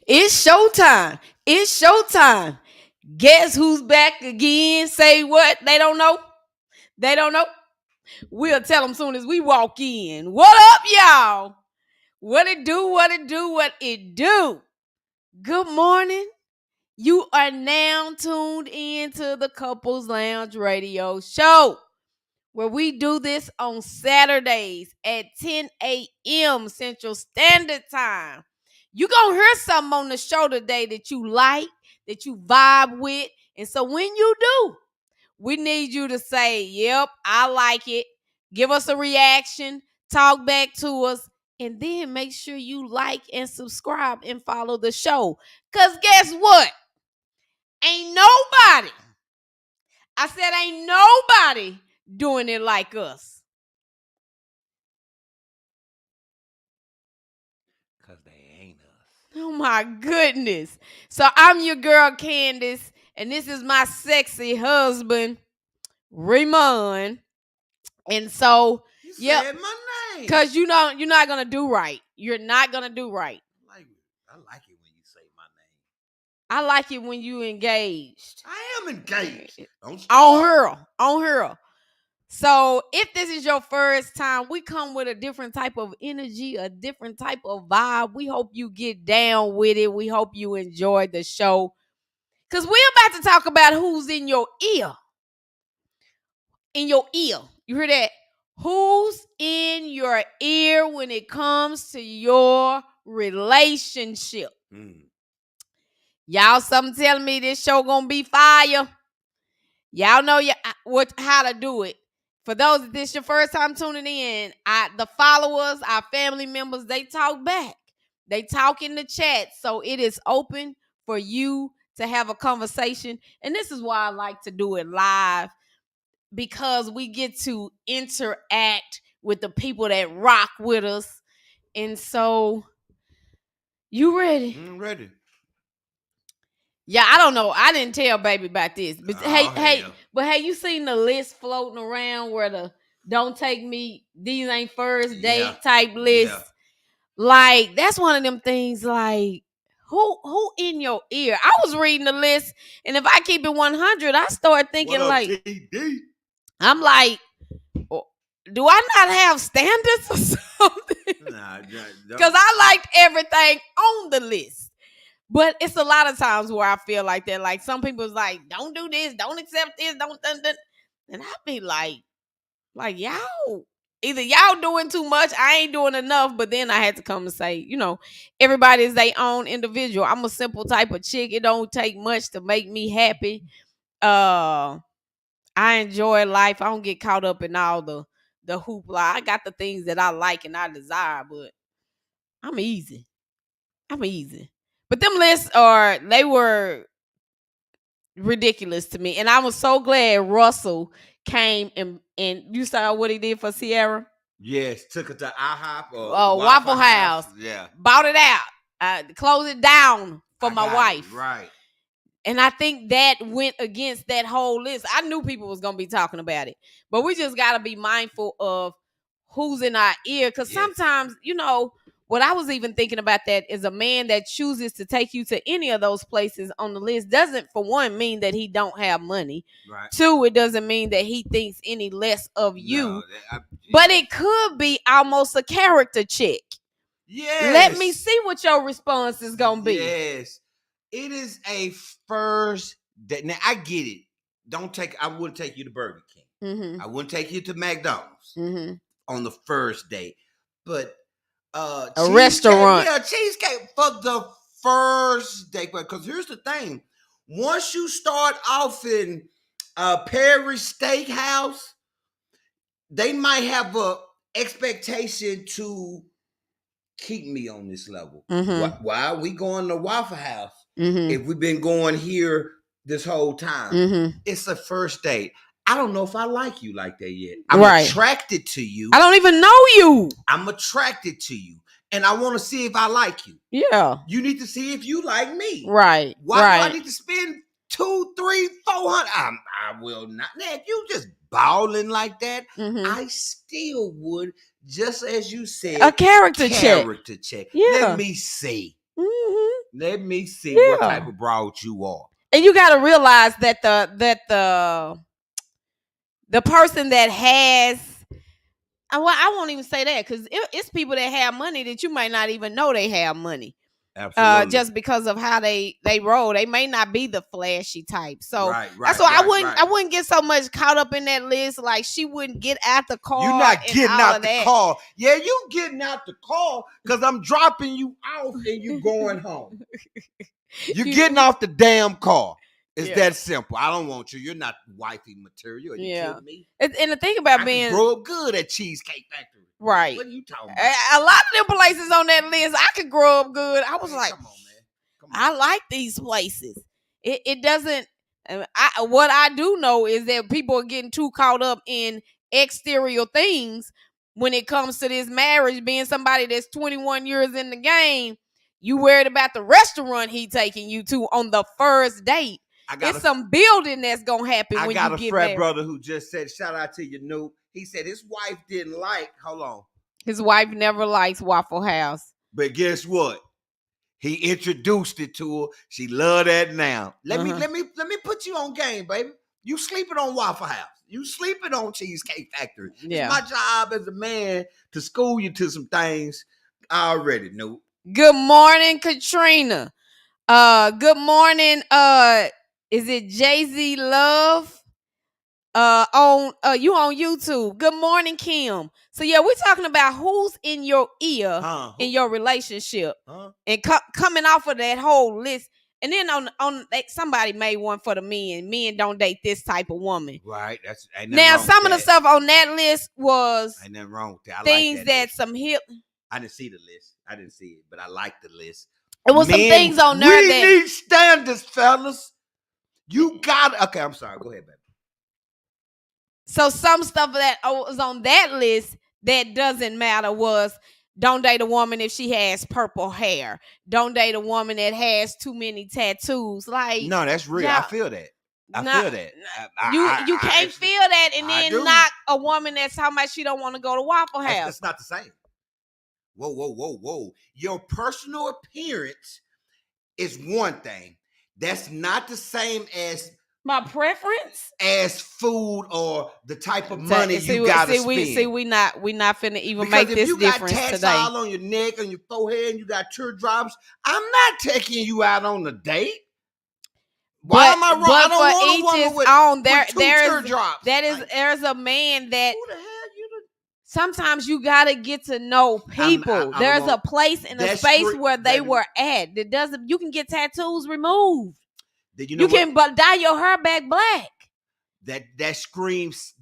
It's showtime. It's showtime. Guess who's back again? Say what? They don't know. They don't know. We'll tell them soon as we walk in. What up, y'all? What it do? What it do? What it do? Good morning. You are now tuned into the Couples Lounge Radio Show, where we do this on Saturdays at 10 a.m. Central Standard Time. You gonna hear something on the show today that you like, that you vibe with. And so when you do, we need you to say, yep, I like it. Give us a reaction, talk back to us, and then make sure you like and subscribe and follow the show. Because guess what? Ain't nobody, I said, ain't nobody doing it like us. Because they ain't us. Oh my goodness. So I'm your girl Candace, and this is my sexy husband, Raymond. And so You yep, said my name. because you're not gonna do right. You're not gonna do right. I like it when you say my name. I like it when you engaged. I am engaged. On her. So if this is your first time, we come with a different type of energy, a different type of vibe. We hope you get down with it. We hope you enjoy the show. Because we're about to talk about who's in your ear. In your ear. You hear that? Who's in your ear when it comes to your relationship? Y'all, something telling me this show gonna be fire. Y'all know how to do it. For those that this your first time tuning in, the followers, our family members, they talk back. They talk in the chat. So it is open for you to have a conversation. And this is why I like to do it live, because we get to interact with the people that rock with us. And so, you ready? I'm ready. Yeah, I don't know. I didn't tell baby about this. But hell. hey, you seen the list floating around where the don't take me, these ain't first date type list? Yeah. Like, that's one of them things, like, who in your ear? I was reading the list, and if I keep it 100, I start thinking, What up, like, TD? I'm like, do I not have standards or something? Nah, Because I liked everything on the list. But it's a lot of times where I feel like that. Like, some people's like, don't do this, don't accept this, don't. And I be like, y'all, either y'all doing too much, I ain't doing enough. But then I had to come and say, everybody is their own individual. I'm a simple type of chick. It don't take much to make me happy. I enjoy life. I don't get caught up in all the hoopla. I got the things that I like and I desire, but I'm easy. But them lists they were ridiculous to me. And I was so glad Russell came and you saw what he did for Sierra. Yes, took it to IHOP or Waffle House. Yeah. Bought it out. Closed it down for my wife. Right. And I think that went against that whole list. I knew people was going to be talking about it. But we just got to be mindful of who's in our ear. Because sometimes, what I was even thinking about that is a man that chooses to take you to any of those places on the list doesn't, for one, mean that he don't have money. Right. Two, it doesn't mean that he thinks any less of you. But it could be almost a character check. Yes. Let me see what your response is going to be. Yes. It is a first date. Now, I get it. I wouldn't take you to Burger King. Mm-hmm. I wouldn't take you to McDonald's on the first date. But a restaurant. Yeah, cheesecake for the first date. Because here's the thing. Once you start off in Perry Steakhouse, they might have a expectation to keep me on this level. Why are we going to Waffle House if we've been going here this whole time? It's a first date. I don't know if I like you like that yet. I'm attracted to you. I don't even know you. I'm attracted to you. And I want to see if I like you. Yeah. You need to see if you like me. Right. Why do I need to spend $200, $300, $400? I will not. Now, if you just balling like that, I still would, just as you said, a character check. Yeah. Let me see. Let me see what Yeah. type of broad you are. And you got to realize that the person that has, well, I won't even say that, because it's people that have money that you might not even know they have money. Absolutely. Just because of how they roll. They may not be the flashy type. So Right, that's why right. I wouldn't get so much caught up in that list. Like, she wouldn't get out the car. You're not getting out the that. car. Yeah, you getting out the car because I'm dropping you off and you going home. You're getting off the damn car. It's that simple. I don't want you. You're not wifey material. You kidding me? And the thing about I being, can grow up good at Cheesecake Factory. Right. What are you talking about? A lot of them places on that list, I could grow up good. I was like, come on, man. Come on. I like these places. It doesn't. What I do know is that people are getting too caught up in exterior things when it comes to this marriage. Being somebody that's 21 years in the game, you worried about the restaurant he taking you to on the first date. It's some building that's gonna happen when you get married. I got a frat brother who just said, shout out to you, Noob. He said his wife didn't like, hold on. His wife never likes Waffle House. But guess what? He introduced it to her. She loved that now. Let me put you on game, baby. You sleeping on Waffle House. You sleeping on Cheesecake Factory. Yeah. It's my job as a man to school you to some things. I already know. Good morning, Katrina. Good morning. Is it Jay-Z Love? You on YouTube. Good morning, Kim. So yeah, we're talking about who's in your ear in your relationship, and coming off of that whole list. And then on somebody made one for the men. Men don't date this type of woman. Right. Now some of the stuff on that list was ain't nothing wrong with that. Things like that some hip. I didn't see the list. I didn't see it, but I like the list. It was some things on there we need standards, fellas. You got okay. I'm sorry. Go ahead, baby. So some stuff that was on that list that doesn't matter was, don't date a woman if she has purple hair. Don't date a woman that has too many tattoos. Like, no, that's real. I feel that. I feel that. You can't feel that and then knock a woman that's talking about she don't want to go to Waffle House. That's not the same. Whoa. Your personal appearance is one thing. That's not the same as my preference as food or the type of money you gotta spend. We not finna even because make this difference today. If you got tats all on your neck, on your forehead, and you got teardrops, I'm not taking you out on a date. Why am I wrong? I don't want a woman with two teardrops. There's a man that. Who the hell you? Sometimes you gotta get to know people. There's a place in a space where they were at. You can get tattoos removed. You can dye your hair back black. That screams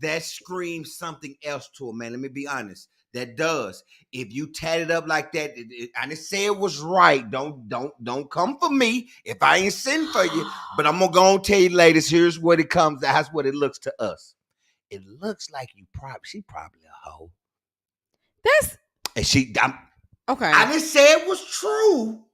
something else to a man. Let me be honest. That does. If you tat it up like that, I didn't say it was right. Don't come for me if I ain't sitting for you. But I'm gonna go and tell you, ladies. Here's what it comes. That's what it looks to us. It looks like she probably a hoe. Okay. I didn't say it was true.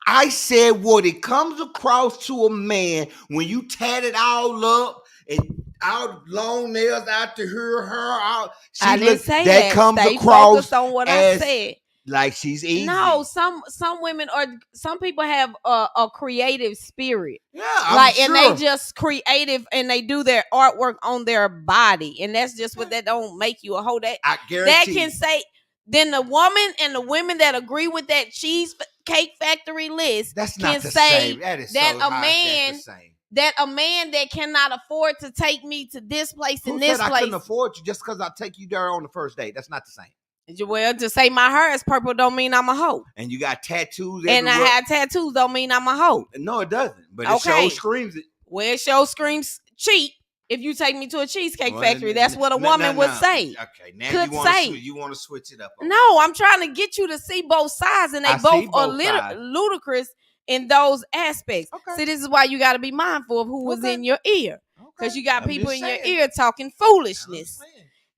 I said what it comes across to a man when you tat it all up and out long nails out to her out. I didn't say that. Comes Stay across focused on what I said. Like she's easy. No, some women some people have a creative spirit. Yeah, I'm sure. And they just creative and they do their artwork on their body, and that's just what that don't make you a hoe. That I guarantee. That can say. Then the woman and the women that agree with that Cheesecake Factory list can say that a man that cannot afford to take me to this place and this place. I couldn't afford you just because I take you there on the first date. That's not the same. Well, to say my hair is purple don't mean I'm a hoe. And you got tattoos. And I have tattoos don't mean I'm a hoe. No, it doesn't. But it shows screams it. Well, it shows screams cheap. If you take me to a Cheesecake Factory, that's what a woman would say. Okay, now you want to switch it up. No, I'm trying to get you to see both sides, and they both are ludicrous in those aspects. Okay. See, this is why you got to be mindful of who was in your ear, because you got people in your ear talking foolishness.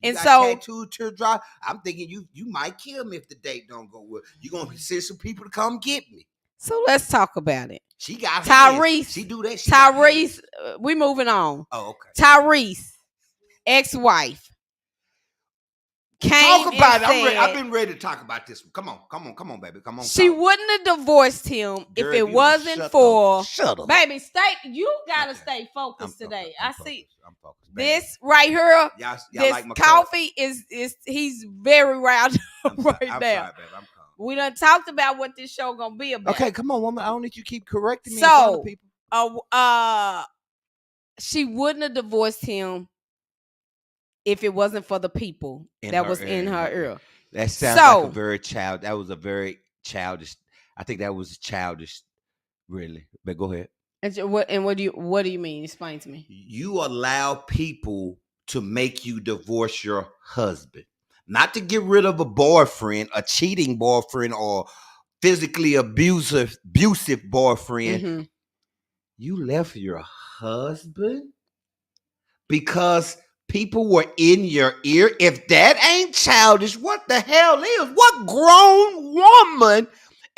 And so, teardrop. I'm thinking you might kill me if the date don't go well. You're gonna send some people to come get me. So let's talk about it. She got Tyrese. Hands. She do that. Tyrese. We moving on. Oh, okay. Tyrese, ex-wife. came Talk about and it. said I've been ready to talk about this one. Come on, baby. Come on. she talk. wouldn't have divorced him if Girl, it you wasn't shut for Shut up. baby. You gotta Okay. stay focused today. I'm I see focused. I'm focused. Baby. this right here. Y'all This like my coffee is he's very round up I'm right sorry, I'm now. sorry, baby. I'm calm. We done talked about what this show gonna be about. Okay, come on, woman. I don't need you to keep correcting me in front of people. She wouldn't have divorced him if it wasn't for the people that was in her ear. That sounds like a very child. That was a very childish. I think that was childish, really. But go ahead. And what do you mean? Explain to me. You allow people to make you divorce your husband, not to get rid of a boyfriend, a cheating boyfriend, or physically abusive boyfriend. Mm-hmm. You left your husband because people were in your ear. If that ain't childish, what the hell is? What grown woman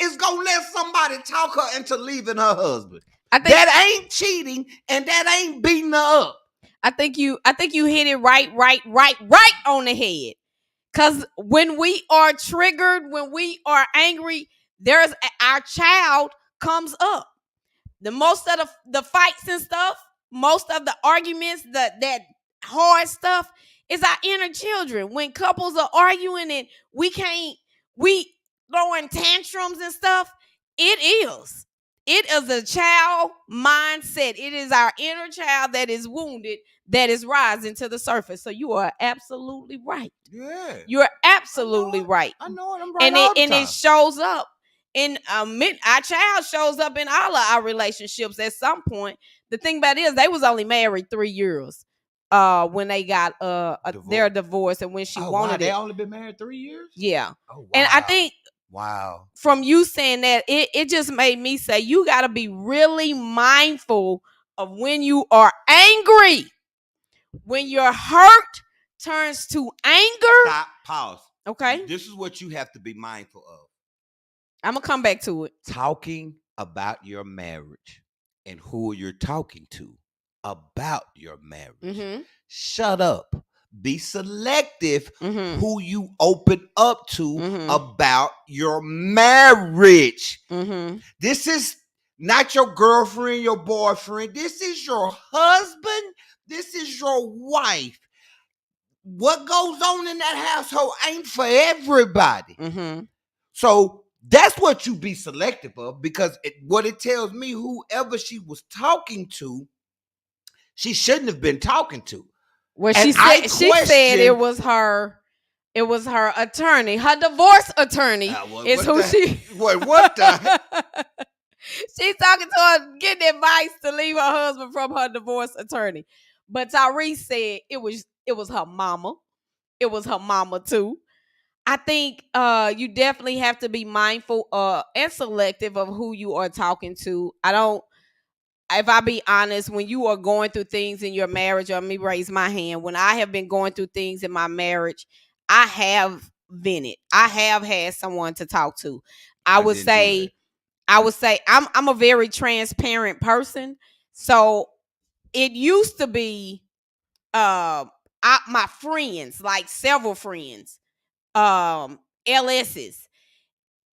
is gonna let somebody talk her into leaving her husband? That ain't cheating, and that ain't beating her up. I think you hit it right on the head. Cause when we are triggered, when we are angry, there's our child comes up. The most of the fights and stuff, most of the arguments, that hard stuff is our inner children. When couples are arguing and we throwing tantrums and stuff, it is a child mindset. It is our inner child that is wounded, that is rising to the surface. So you are absolutely right. Yeah, you're absolutely right. I know it. I'm right. And it shows up in our child shows up in all of our relationships at some point. The thing about it is they was only married 3 years when they got their divorce, and when she wanted they only been married 3 years. Yeah. Oh, wow. And I think from you saying that, it just made me say you got to be really mindful of when you are angry, when your hurt turns to anger. Stop. Pause. Okay. This is what you have to be mindful of. I'm gonna come back to it. Talking about your marriage and who you're talking to about your marriage. Mm-hmm. Shut up. Be selective Mm-hmm. who you open up to Mm-hmm. about your marriage. Mm-hmm. This is not your girlfriend, your boyfriend. This is your husband. This is your wife. What goes on in that household ain't for everybody. Mm-hmm. So that's what you be selective of, because what it tells me, whoever she was talking to, she shouldn't have been talking to. Well, she said it was her attorney, her divorce attorney is who she. What the? She's talking to her, getting advice to leave her husband from her divorce attorney. But Tyrese said it was her mama. It was her mama too. I think you definitely have to be mindful and selective of who you are talking to. If I be honest, when you are going through things in your marriage, or let me raise my hand, when I have been going through things in my marriage, I have vented. I have had someone to talk to. I would say I'm a very transparent person. So it used to be my friends, like several friends, LS's.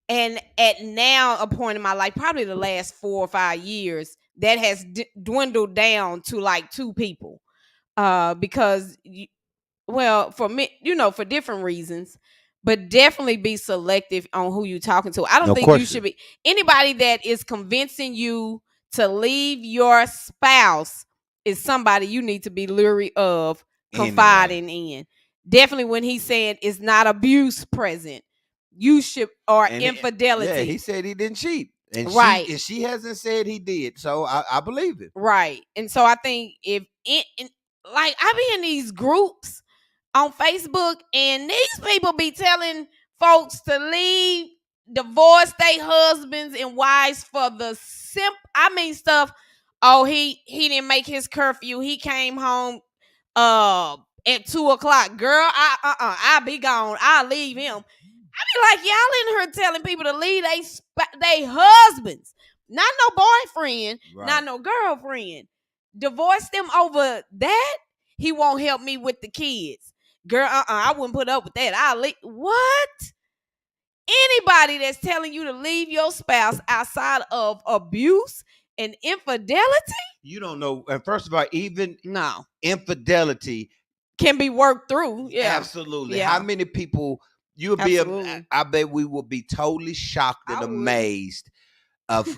And at now a point in my life, probably the last 4 or 5 years, that has dwindled down to like 2 people. Because for me, for different reasons, but definitely be selective on who you're talking to. I don't think you should be anybody that is convincing you to leave your spouse is somebody you need to be leery of confiding in. Definitely when he's saying it's not abuse present. You should, or infidelity. Yeah, he said he didn't cheat. And right. She hasn't said he did. So I believe it. Right. And so I think like I be in these groups on Facebook, and these people be telling folks to leave, divorce their husbands and wives for the stuff. Oh, he didn't make his curfew. He came home at 2:00. Girl, I'll be gone. I'll leave him. I be like, y'all in here telling people to leave they husbands, not no boyfriend, not no girlfriend. Divorce them over that. He won't help me with the kids. Girl, I wouldn't put up with that. I'll leave. What? Anybody that's telling you to leave your spouse outside of abuse and infidelity, You don't know. And first of all, even no, infidelity can be worked through. Yeah, absolutely. yeah. How many people you'll be? Absolutely. I bet we will be totally shocked and I would. amazed of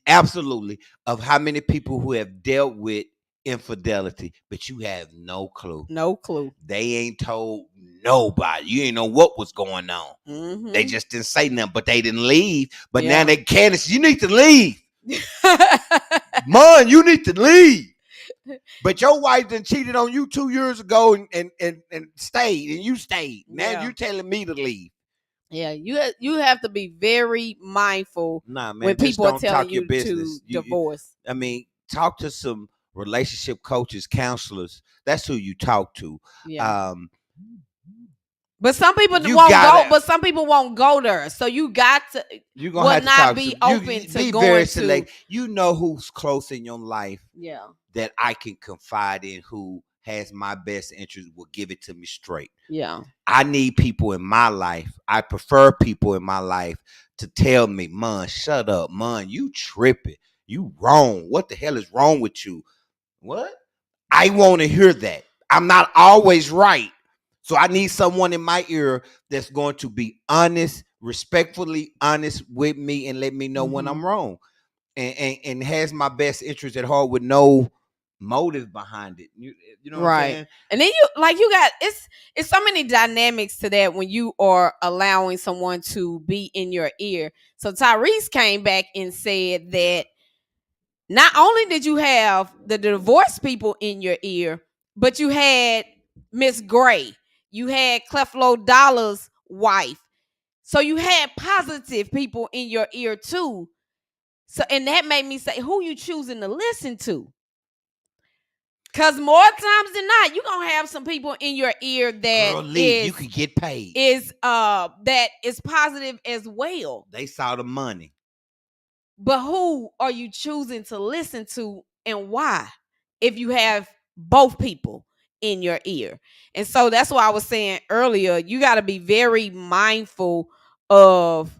absolutely of how many people who have dealt with infidelity, but you have no clue. No clue. They ain't told nobody. You ain't know what was going on. Mhm. They just didn't say nothing, but they didn't leave. But Yeah. now they, Candace, you need to leave. Mon, you need to leave. But your wife done cheated on you 2 years ago and stayed, and you stayed. Now Yeah. you telling me to leave. Yeah, you have to be very mindful Nah, man. when just people are don't telling talk your you business. to divorce. I mean, talk to some relationship coaches, counselors. That's who you talk to. Yeah. But some people you won't gotta- go. But some people won't go there. So you got to. You're gonna Will have to not talk be to open you, to be going very to- select. You know who's close in your life Yeah. that I can confide in, who has my best interest, will give it to me straight. Yeah. I need people in my life. I prefer people in my life to tell me, "Mon, shut up, Mon, you tripping. You wrong. What the hell is wrong with you?" What? I want to hear that. I'm not always right. So I need someone in my ear that's going to be honest, respectfully honest with me, and let me know when I'm wrong. And has my best interest at heart with no motive behind it. You know what I'm saying? And then you got it's so many dynamics to that when you are allowing someone to be in your ear. So Tyrese came back and said that not only did you have the divorced people in your ear, but you had Miss Gray, you had Creflo Dollar's wife. So you had positive people in your ear too. So, and that made me say, who you choosing to listen to? Because more times than not, you're gonna have some people in your ear that Girl, leave. You could get paid. That is positive as well. They saw the money. But who are you choosing to listen to, and why? If you have both people in your ear. And so that's why I was saying earlier, you got to be very mindful of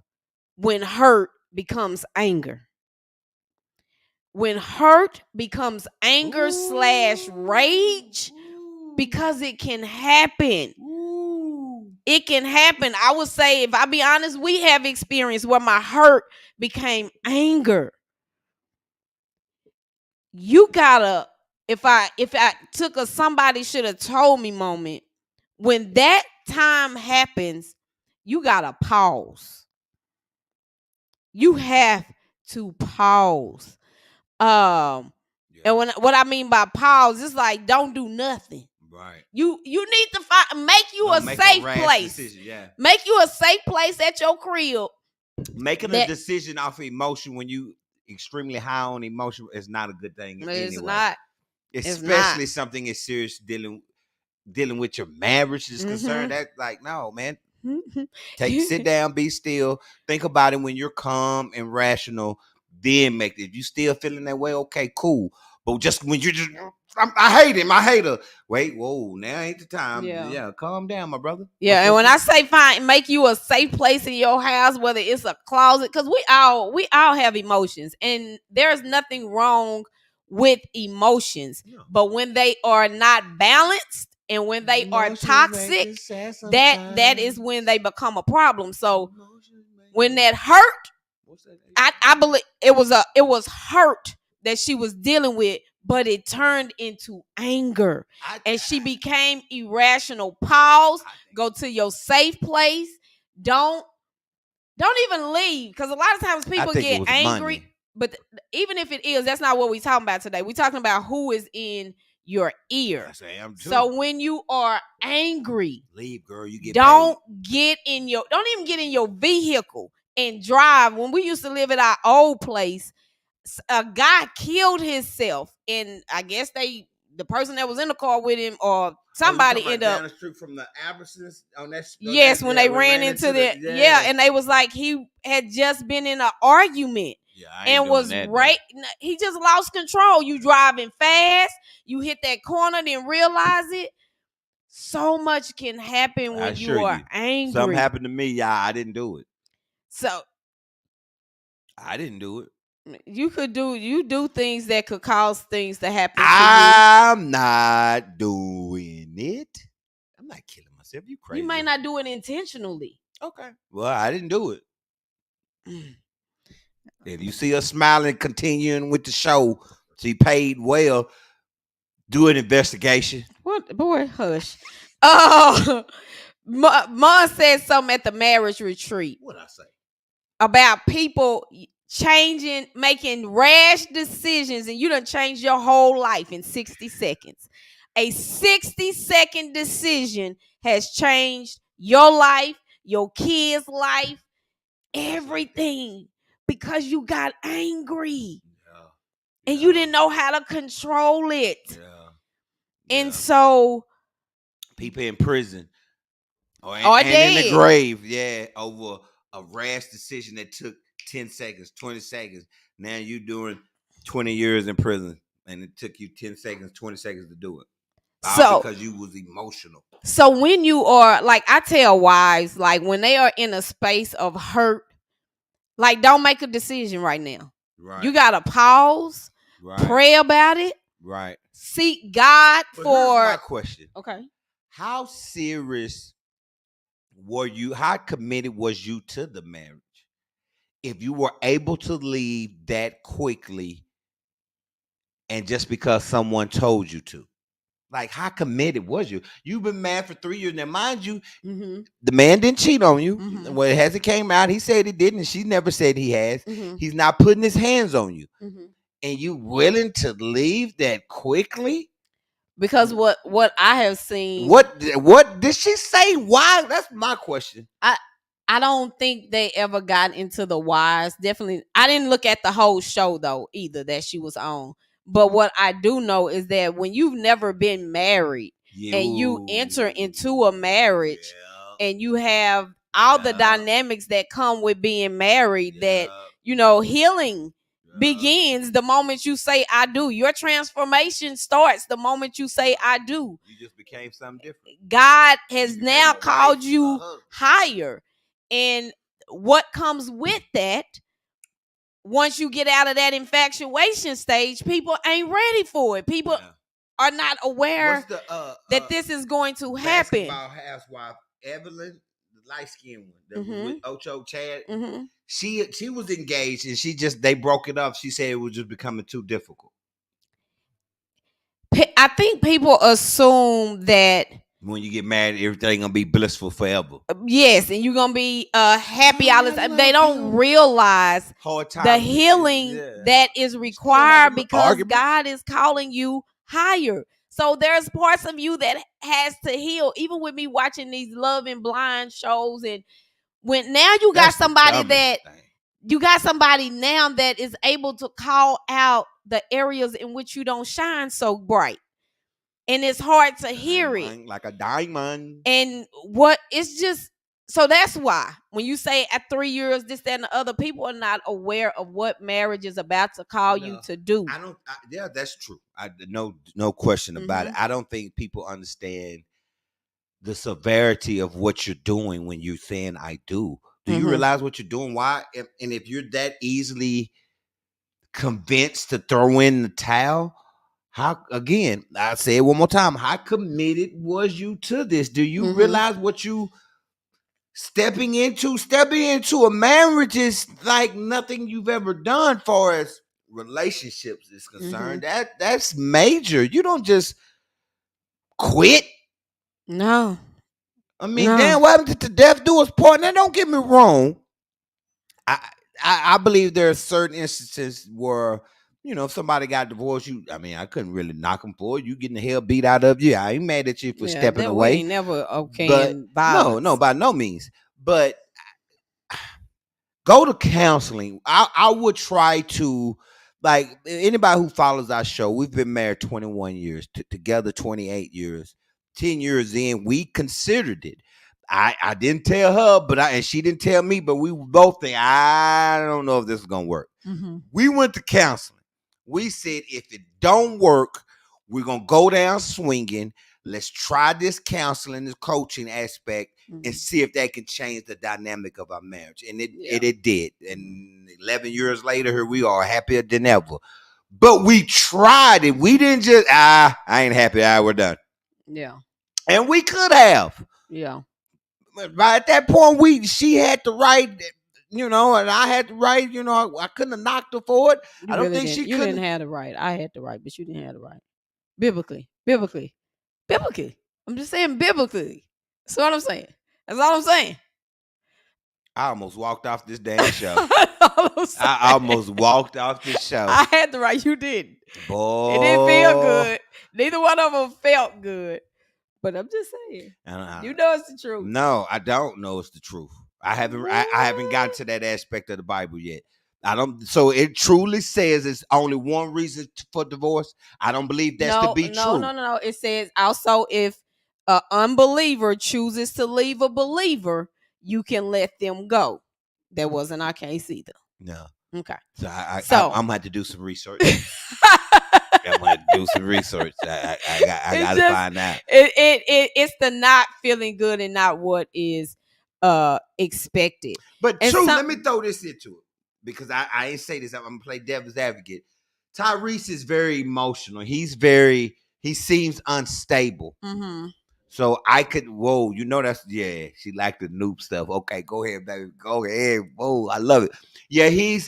when hurt becomes anger. When hurt becomes anger / rage, because it can happen. It can happen. I would say, if I be honest, we have experienced where my hurt became anger. You gotta, if I took a somebody should have told me moment, when that time happens, you gotta pause. You have to pause. And what I mean by pause is like, don't do nothing. Right. You need to make you a safe place. Decision, yeah. Make you a safe place at your crib. Making a decision off of emotion when you extremely high on emotion is not a good thing. It's anyway. not. Especially something as serious dealing with your marriage is concerned. That's like, no, man. Sit down, be still, think about it when you're calm and rational. Then make it. If you still feeling that way, okay, cool. But just when you I hate him. I hate her. Wait, whoa, now ain't the time. Yeah, calm down, my brother. Yeah, and when I say fine, make you a safe place in your house, whether it's a closet, because we all have emotions, and there's nothing wrong with emotions. Yeah. But when they are not balanced and when they are toxic, that is when they become a problem. So when that hurt, I believe it was hurt that she was dealing with, but it turned into anger and she became irrational. Pause, go to your safe place. Don't even leave, because a lot of times people get angry. Money. But even if it is, that's not what we're talking about today. We're talking about who is in your ear. So when you are angry, leave, girl. You get don't even get in your vehicle and drive. When we used to live at our old place, a guy killed himself, and I guess the person that was in the car with him or somebody ended up down the street from the Albertsons on that. Yes, when they ran into the and they was like, he had just been in an argument. And was right. He just lost control. You driving fast, you hit that corner, didn't realize it. So much can happen I when assure you are you. angry. Something happened to me, y'all. I didn't do it. So I didn't do it. you do things that could cause things to happen to I'm not doing it. I'm not killing myself. You you. crazy. You might not do it intentionally. Okay. Well, I didn't do it. If you see her smiling, continuing with the show, she paid well. Do an investigation. What, boy? Hush. Oh, Mom said something at the marriage retreat. What I say? About people changing, making rash decisions, and you done changed your whole life in 60 seconds. A 60-second decision has changed your life, your kids' life, everything, because you got angry. Yeah. And you didn't know how to control it. Yeah. And so people in prison or dead. in the grave, over a rash decision that took 10 seconds, 20 seconds. Now you doing 20 years in prison, and it took you 10 seconds, 20 seconds to do it. All because you was emotional. So when you are, like, I tell wives, like, when they are in a space of hurt, like, don't make a decision right now. Right. You gotta pause, pray about it, right? Seek God but for. Here's my question. Okay. How serious were you? How committed was you to the marriage? If you were able to leave that quickly, and just because someone told you to, like, how committed was you? You've been married for 3 years now, mind you. The man didn't cheat on you. Well, it hasn't came out. He said he didn't, and she never said he has. He's not putting his hands on you, and you willing to leave that quickly? Because what I have seen. What did she say? Why? That's my question. I don't think they ever got into the whys. Definitely, I didn't look at the whole show though either that she was on. But what I do know is that when you've never been married and you enter into a marriage and you have all the dynamics that come with being married, that, you know, healing begins the moment you say I do. Your transformation starts the moment you say I do. You just became something different. God has now called you higher. And what comes with that, once you get out of that infatuation stage, people ain't ready for it. People are not aware that this is going to happen. Basketball housewife Evelyn, the light-skinned one, that was with Ocho Chad. She was engaged, and they broke it up. She said it was just becoming too difficult. I think people assume that when you get married, everything gonna be blissful forever. Yes, and you're gonna be happy all the time. They don't realize the healing that is required because God is calling you higher. So there's parts of you that has to heal. Even with me watching these Love and Blind shows, and when now you got somebody now that is able to call out the areas in which you don't shine so bright. And it's hard to hear it. Like a diamond. And what it's just, so that's why when you say at 3 years, this, that, and the other, people are not aware of what marriage is about to call you to do. Yeah, that's true. No question about it. I don't think people understand the severity of what you're doing when you're saying I do. Do you realize what you're doing? Why? And if you're that easily convinced to throw in the towel, how, again, I'll say it one more time, how committed was you to this? Do you realize what you stepping into a marriage is like nothing you've ever done far as relationships is concerned? That's major. You don't just quit. No. I mean, damn, what happened to death do us part? Now, don't get me wrong. I believe there are certain instances where, you know, if somebody got divorced, I couldn't really knock them for it. You getting the hell beat out of you. I ain't mad at you for stepping away. We ain't never okay. But no, by no means. But go to counseling. I would try to, like, anybody who follows our show, we've been married 21 years, together 28 years. 10 years in, we considered it. I didn't tell her, and she didn't tell me, but we both think, I don't know if this is going to work. We went to counseling. We said, if it don't work, we're going to go down swinging. let's try this counseling, this coaching aspect, and see if that can change the dynamic of our marriage. And it did. And 11 years later, here we are, happier than ever. But we tried it. We didn't just, I ain't happy. We're done. Yeah. And we could have. Yeah. But at that point, she had the right, and I had the right, I couldn't have knocked her for it. I don't think you didn't have the right. I had the right, but you didn't have the right. Biblically. I'm just saying biblically. That's what I'm saying. That's all I'm saying. I almost walked off this damn show. I almost walked off this show. I had the right. You didn't. Boy. It didn't feel good. Neither one of them felt good. But I'm just saying. You know it's the truth. No, I don't know it's the truth. I haven't gotten to that aspect of the Bible yet. So it truly says it's only one reason for divorce. I don't believe that's to be true. No. It says also if an unbeliever chooses to leave a believer, you can let them go. That wasn't our case either. No. Okay. So I'm gonna have to do some research. I'm gonna do some research. I gotta find out. It's the not feeling good and not what is expected. But let me throw this into it because I ain't say this. I'm gonna play devil's advocate. Tyrese is very emotional. He seems unstable. Mm-hmm. So she liked the noob stuff. Okay, go ahead, baby. Go ahead. Whoa, I love it. Yeah, he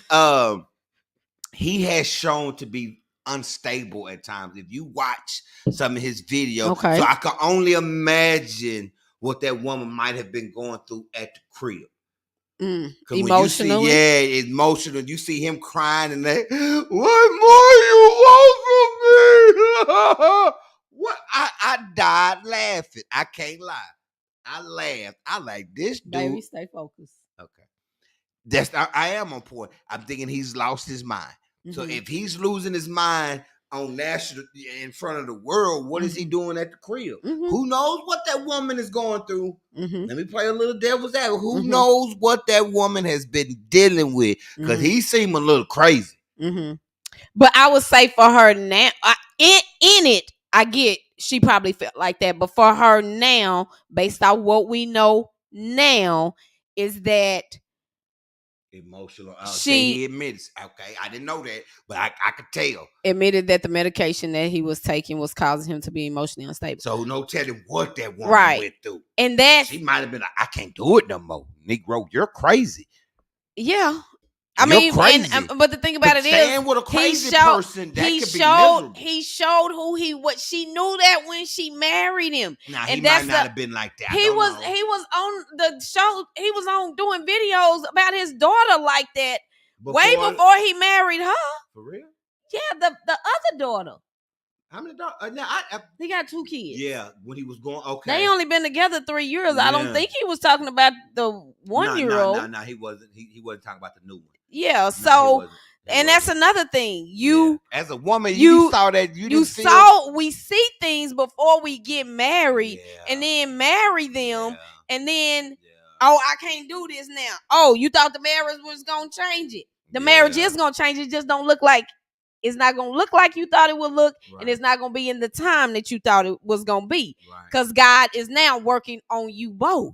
has shown to be unstable at times. If you watch some of his videos, so I can only imagine what that woman might have been going through at the crib. Emotionally, emotional. You see him crying and what more you want from me? What? I died laughing. I can't lie. I laughed. I like this dude. Baby, stay focused. Okay. I am on point. I'm thinking he's lost his mind. Mm-hmm. So if he's losing his mind on national in front of the world, what is he doing at the crib? Mm-hmm. Who knows what that woman is going through? Mm-hmm. Let me play a little devil's advocate. Who knows what that woman has been dealing with? Because he seemed a little crazy. Mm-hmm. But I would say for her now, in it, I get she probably felt like that. But for her now, based on what we know now, is that emotional. He admitted. Okay, I didn't know that, but I could tell. Admitted that the medication that he was taking was causing him to be emotionally unstable. So no telling what that woman went through. And that she might have been like, I can't do it no more. Negro, you're crazy. Yeah. But the thing about it is, with a crazy person, that could be miserable. He showed what she knew that when she married him. Now he might not have been like that. He was on the show. He was on doing videos about his daughter like that way before he married her. For real? Yeah, the other daughter. How many daughters? He got 2 kids. Yeah, when he was going, okay. They only been together 3 years. Yeah. I don't think he was talking about the 1-year-old. No, he wasn't. He wasn't talking about the new one. Yeah, so that's another thing. As a woman, you saw that. We see things before we get married, and then marry them, and then I can't do this now. Oh, you thought the marriage was gonna change it? The marriage is gonna change. It just don't look like. It's not gonna look like you thought it would look, and it's not gonna be in the time that you thought it was gonna be. Because God is now working on you both,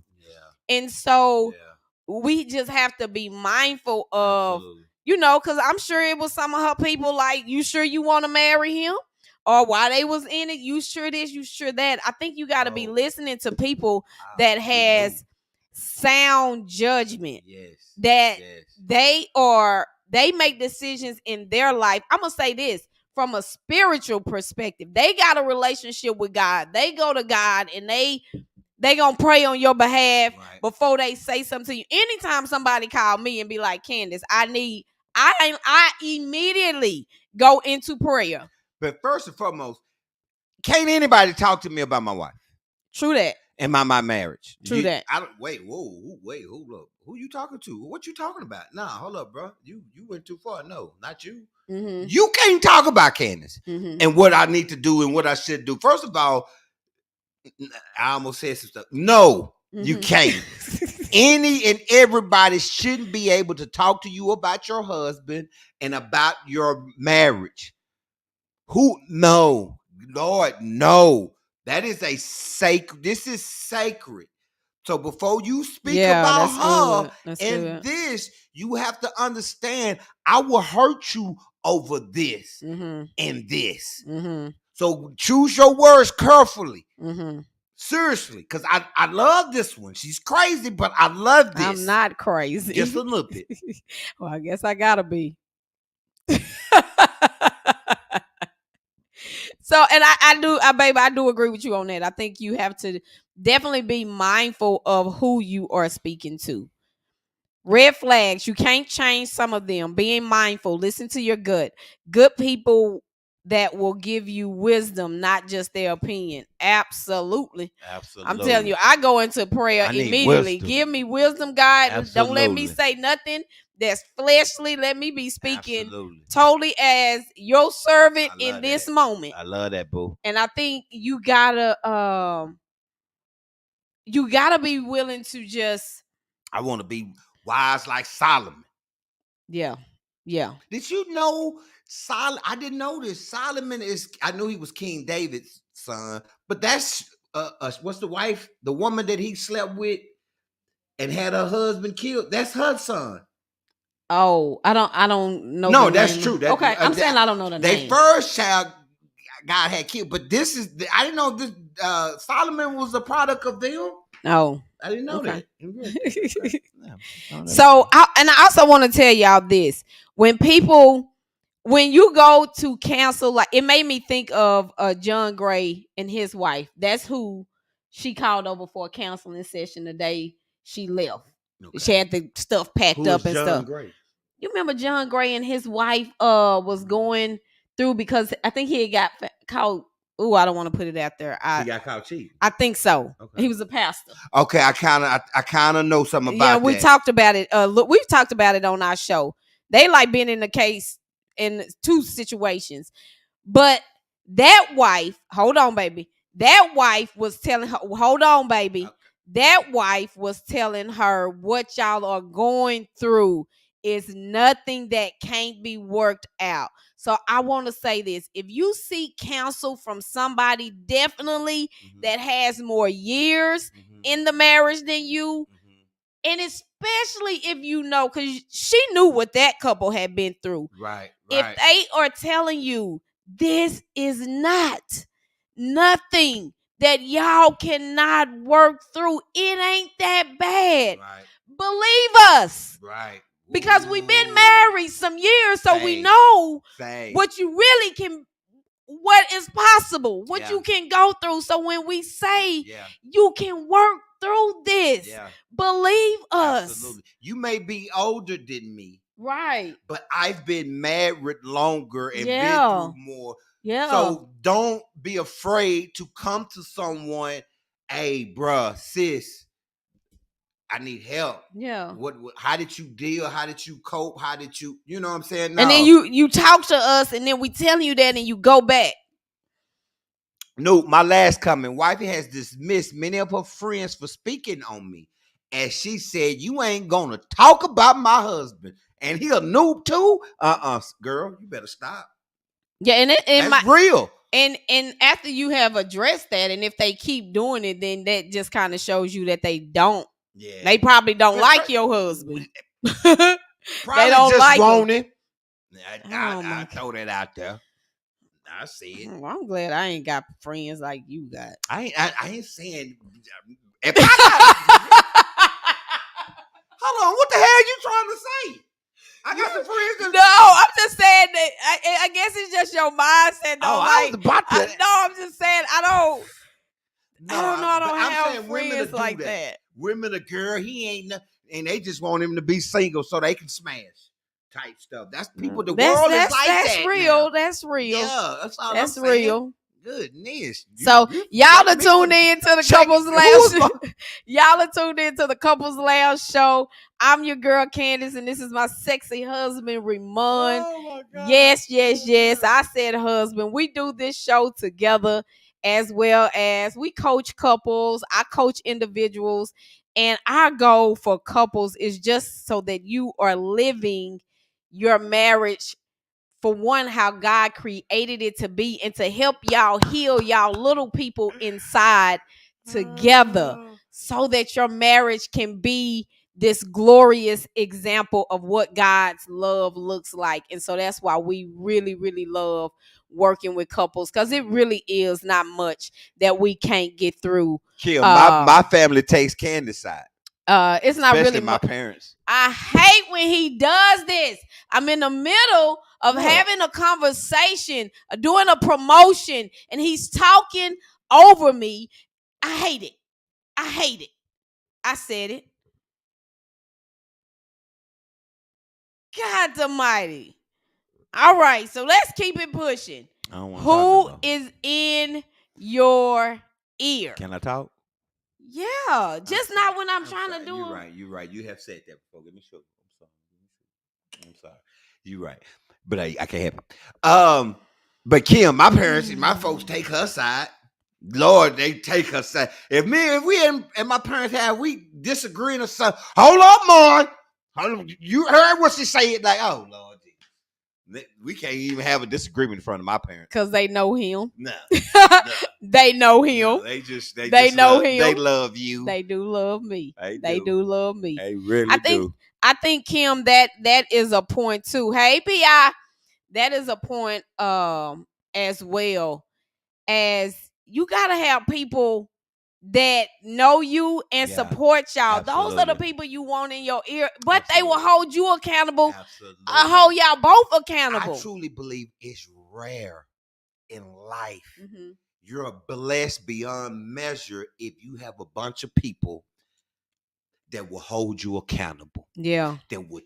and so. We just have to be mindful of, because I'm sure it was some of her people like, you sure you want to marry him? Or while they was in it, you sure this, you sure that. I think you got to be listening to people that has sound judgment. That they make decisions in their life. I'm going to say this from a spiritual perspective. They got a relationship with God. They go to God and they gonna pray on your behalf before they say something to you. Anytime somebody call me and be like, Candace, I immediately go into prayer. But first and foremost, can't anybody talk to me about my wife? True that. And my marriage. True that. Wait, hold up. Who you talking to? What you talking about? Nah, hold up, bro. You went too far. No, not you. Mm-hmm. You can't talk about Candace and what I need to do and what I should do. First of all, I almost said some stuff. No, you can't. Any and everybody shouldn't be able to talk to you about your husband and about your marriage. No, Lord, no. That is a sacred. This is sacred. So before you speak Yeah, about that's her good. That's and good. this, you have to understand I will hurt you over this Mm-hmm. and this. Mm-hmm. So choose your words carefully. Mm-hmm. Seriously, because I love this one. She's crazy, but I love this. I'm not crazy. Just a little bit. Well, I guess I gotta be. So, and I do agree with you on that. I think you have to definitely be mindful of who you are speaking to. Red flags, you can't change some of them. Being mindful, listen to your gut. Good people that will give you wisdom, not just their opinion. Absolutely. I'm telling you, I go into prayer I need immediately. wisdom. Give me wisdom, God. Don't let me Absolutely. say nothing that's fleshly. Let me be speaking Absolutely. totally as your servant I in love this that. moment. I love that, boo. And I think you gotta be willing to just I want to be wise like Solomon. yeah. Did you know Solomon? I didn't know this. Solomon is. I knew he was King David's son, but that's what's the wife, the woman that he slept with and had her husband killed. That's her son. Oh, I don't know. No, the that's name. true. That, Okay, I'm saying I don't know the they name. first child God had killed, but this is. I didn't know this. Solomon was a product of them. Oh, I didn't know okay. that. So, I also want to tell y'all this: when you go to cancel, like it made me think of John Gray and his wife. That's who she called over for a counseling session the day she left. Okay. She had the stuff packed Who up is and John stuff. Gray? You remember John Gray and his wife was going through because I think he had got caught. Oh, I don't want to put it out there. He got caught cheating. I think so. Okay. He was a pastor. Okay, I kind of know something about that. We talked about it. Look, we've talked about it on our show. They like been in the case in two situations, but that wife, hold on, baby. That wife was telling her, hold on, baby. Okay. That wife was telling her what y'all are going through is nothing that can't be worked out. So I want to say this. If you seek counsel from somebody definitely that has more years in the marriage than you, and especially if you know, because she knew what that couple had been through. Right. If they are telling you this is not nothing that y'all cannot work through, it ain't that bad. Right. Believe us. Right. Because we've been married some years, so we know what you really can, what is possible, what you can go through. So when we say you can work through this, believe us. Absolutely. You may be older than me. Right. But I've been married longer and been through more. Yeah. So don't be afraid to come to someone, hey, bruh, sis, I need help. Yeah. What how did you deal? How did you cope? How did you know what I'm saying? No. And then you talk to us and then we tell you that and you go back. No, my last comment. Wifey has dismissed many of her friends for speaking on me. As she said, you ain't gonna talk about my husband. And he a noob too? Girl, you better stop. Yeah, and that's real. And after you have addressed that, and if they keep doing it, then that just kind of shows you that they don't. Yeah, they probably don't like your husband. Probably they don't just like want him. I throw that out there. I see it. Well, I'm glad I ain't got friends like you got. I ain't saying. If I hold on, what the hell are you trying to say? I got some friends. No, I'm just saying that. I guess it's just your mindset. Though. I was about to. No, I'm just saying I don't. No, I don't have friends like that. Women, a girl, he ain't, and they just want him to be single so they can smash type stuff. That's people. The world is like that. That's real. Now. That's real. Yeah, that's all. That's I'm real. Goodness. So y'all are tuned in to the Couples Lounge. Y'all are tuned in to the Couples Lounge show. I'm your girl Candace, and this is my sexy husband Ramon. Oh my God. Yes. I said husband. We do this show together, as well as we coach couples. I coach individuals, and our goal for couples is just so that you are living your marriage for one, how God created it to be, and to help y'all heal y'all little people inside together, so that your marriage can be this glorious example of what God's love looks like. And so that's why we really, really love working with couples, because it really is not much that we can't get through. Kim, my family takes Candace's side. It's not Especially really my parents. I hate when he does this. I'm in the middle of having a conversation, doing a promotion, and he's talking over me. I hate it. I hate it. I said it. God almighty. All right, so let's keep it pushing. Who is in your ear? Can I talk? Yeah, just not when I'm trying to do it. You're right. You have said that before. Let me show you. I'm sorry. You're right. But I can't help it. But Kim, my parents and my folks take her side. Lord, they take her side. If we and my parents we disagreeing or something, hold up, Mom. You heard what she said? Like, oh Lord, we can't even have a disagreement in front of my parents because they know him. No, they know him. No, they know him. They love you. They do love me. They do love me. They really do. I think, Kim, that is a point too. Hey, P.I., that is a point as well, as you gotta have people that know you and support y'all. Absolutely. Those are the people you want in your ear, but they will hold you accountable. Hold y'all both accountable. I truly believe it's rare in life. Mm-hmm. You're blessed beyond measure if you have a bunch of people that will hold you accountable. Yeah. That would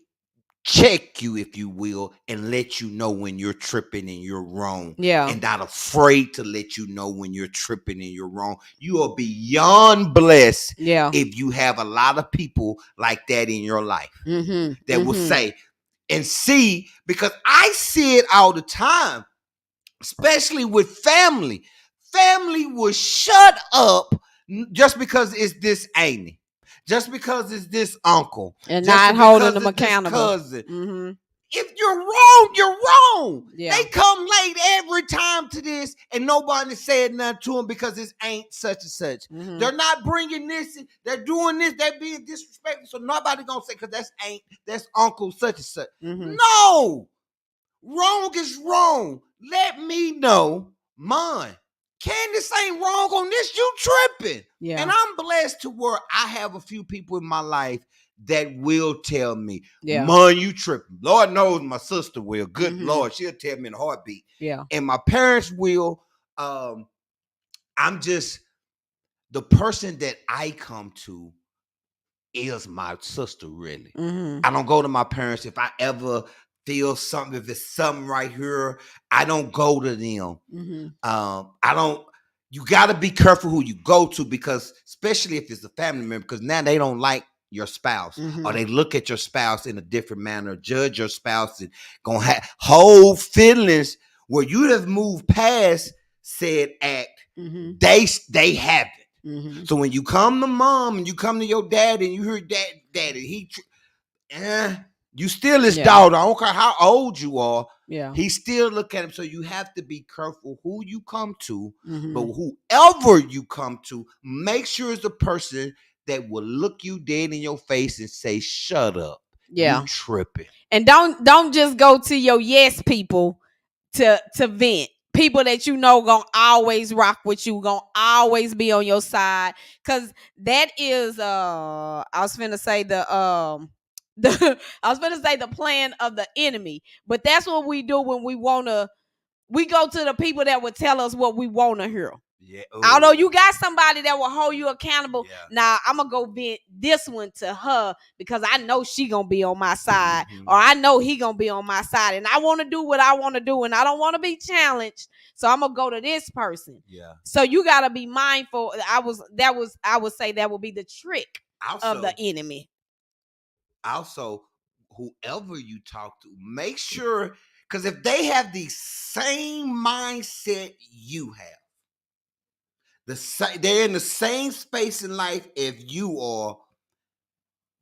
check you, if you will, and let you know when you're tripping and you're wrong. Yeah. And not afraid to let you know when you're tripping and you're wrong. You are beyond blessed if you have a lot of people like that in your life that will say and see, because I see it all the time, especially with family. Family will shut up just because it's this auntie. Just because it's this uncle. And not holding them accountable. Cousin. Mm-hmm. If you're wrong, you're wrong. Yeah. They come late every time to this, and nobody said nothing to them because it ain't such and such. Mm-hmm. They're not bringing this. They're doing this. They're being disrespectful. So nobody gonna say, because that's uncle such and such. Mm-hmm. No. Wrong is wrong. Let me know mine. Candace ain't wrong on this. You tripping. Yeah. And I'm blessed to where I have a few people in my life that will tell me, Mom, you tripping. Lord knows my sister will. Good Lord, she'll tell me in a heartbeat. Yeah. And my parents will. I'm just, the person that I come to is my sister, really. Mm-hmm. I don't go to my parents if I ever feel something. If it's something right here, I don't go to them. Mm-hmm. You got to be careful who you go to, because especially if it's a family member, because now they don't like your spouse, or they look at your spouse in a different manner, judge your spouse, and gonna have whole feelings where you have moved past said act. Mm-hmm. They haven't. Mm-hmm. So when you come to mom and you come to your dad and you hear daddy, you still his daughter. I don't care how old you are. Yeah, he still look at him. So you have to be careful who you come to. Mm-hmm. But whoever you come to, make sure it's a person that will look you dead in your face and say, "Shut up, you tripping." And don't just go to your yes people to vent. People that you know gonna always rock with you, gonna always be on your side, because that is I was finna say the plan of the enemy. But that's what we do when we go to the people that would tell us what we want to hear. Yeah. Although you got somebody that will hold you accountable. Yeah. Now I'm gonna go vent this one to her because I know she gonna be on my side, or I know he gonna be on my side, and I want to do what I want to do, and I don't want to be challenged. So I'm gonna go to this person. Yeah. So you gotta be mindful. I would say that would be the trick of the enemy. Also, whoever you talk to, make sure, because if they have the same mindset you have, they're in the same space in life if you are,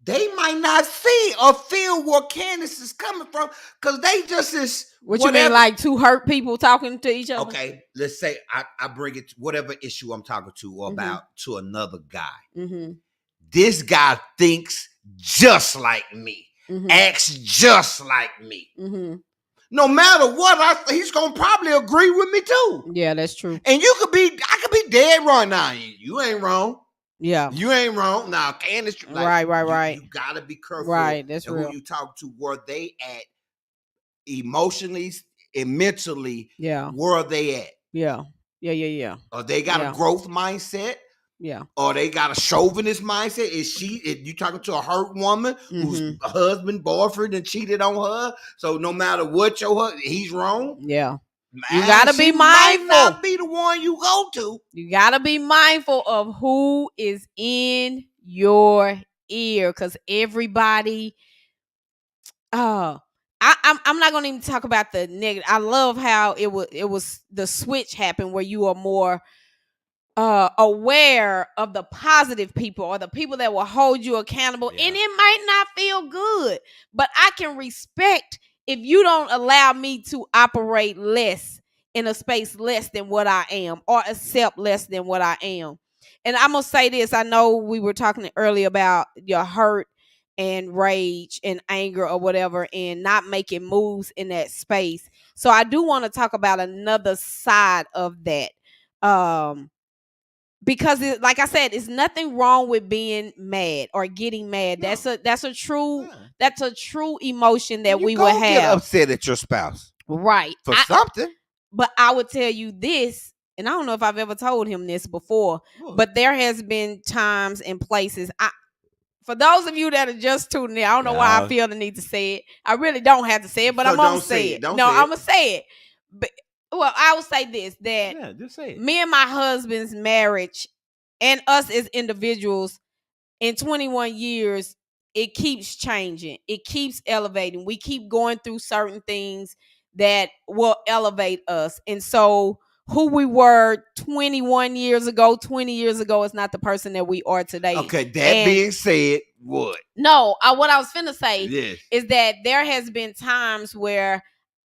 they might not see or feel where Candace is coming from because they just is What you mean, like two hurt people talking to each other? Okay, let's say I bring it to whatever issue I'm talking to or about to another guy. Mm-hmm. This guy thinks just like me, acts just like me. No matter what, he's gonna probably agree with me too. Yeah, that's true. And I could be dead wrong now. You ain't wrong. Yeah, you ain't wrong. Now, Candace, like, right. You gotta be careful. Right, that's real. Who you talk to, where they at emotionally and mentally. Yeah, where are they at? Yeah. Or they got a growth mindset. Yeah. Or they got a chauvinist mindset. Is you talking to a hurt woman whose husband, boyfriend, and cheated on her? So no matter what your husband, he's wrong. Yeah. You gotta be mindful. Might not be the one you go to. You gotta be mindful of who is in your ear, because everybody. I'm not gonna even talk about the negative. I love how it was the switch happened where you are more aware of the positive people or the people that will hold you accountable. And it might not feel good, but I can respect if you don't allow me to operate less in a space less than what I am, or accept less than what I am. And I'm gonna say this. I know we were talking earlier about your hurt and rage and anger or whatever, and not making moves in that space. So I do want to talk about another side of that. Because like I said, it's nothing wrong with being mad or getting mad. No. That's a true emotion that we will have. Get upset at your spouse, right? For something. But I would tell you this, and I don't know if I've ever told him this before, but there has been times and places. For those of you that are just tuning in, I don't know why I feel the need to say it. I really don't have to say it, but I'm gonna say it. I'm gonna say it. But well, I will say this, that just say it. Me and my husband's marriage and us as individuals in 21 years, it keeps changing. It keeps elevating. We keep going through certain things that will elevate us. And so who we were 21 years ago, 20 years ago is not the person that we are today. Okay, being said, what? No, what I was finna say is that there has been times where